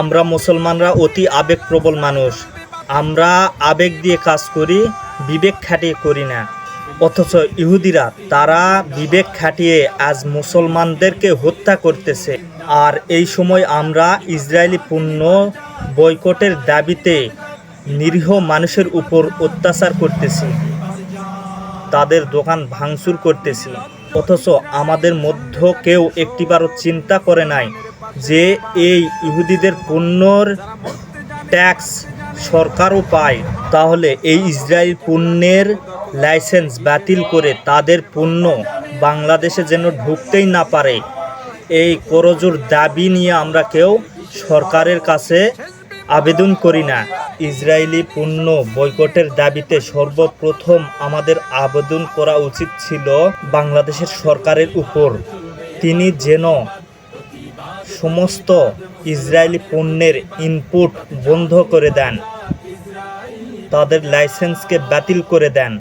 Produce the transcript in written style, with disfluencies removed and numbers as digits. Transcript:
আমরা মুসলমানরা অতি আবেগপ্রবল মানুষ। আমরা আবেগ দিয়ে কাজ করি, বিবেক খাটিয়ে করি না। অথচ ইহুদিরা তারা বিবেক খাটিয়ে আজ মুসলমানদেরকে হত্যা করতেছে। আর এই সময় আমরা ইসরায়েলি পণ্য বয়কটের দাবিতে নিরীহ মানুষের উপর অত্যাচার করতেছি, তাদের দোকান ভাঙচুর করতেছি। অথচ আমাদের মধ্য কেউ একটিবারও চিন্তা করে নাই যে এই ইহুদিদের পণ্যর ট্যাক্স সরকারও পায়, তাহলে এই ইসরায়েল পণ্যের লাইসেন্স বাতিল করে তাদের পণ্য বাংলাদেশে যেন ঢুকতেই না পারে, এই করজোর দাবি নিয়ে আমরা কেউ সরকারের কাছে আবেদন করি না। ইসরায়েলি পণ্য বয়কটের দাবিতে সর্বপ্রথম আমাদের আবেদন করা উচিত ছিল বাংলাদেশের সরকারের উপর। তিনি যেন সমস্ত ইসরায়েলি পণ্যের ইনপুট বন্ধ করে দেন, তাদের লাইসেন্সকে বাতিল করে দেন।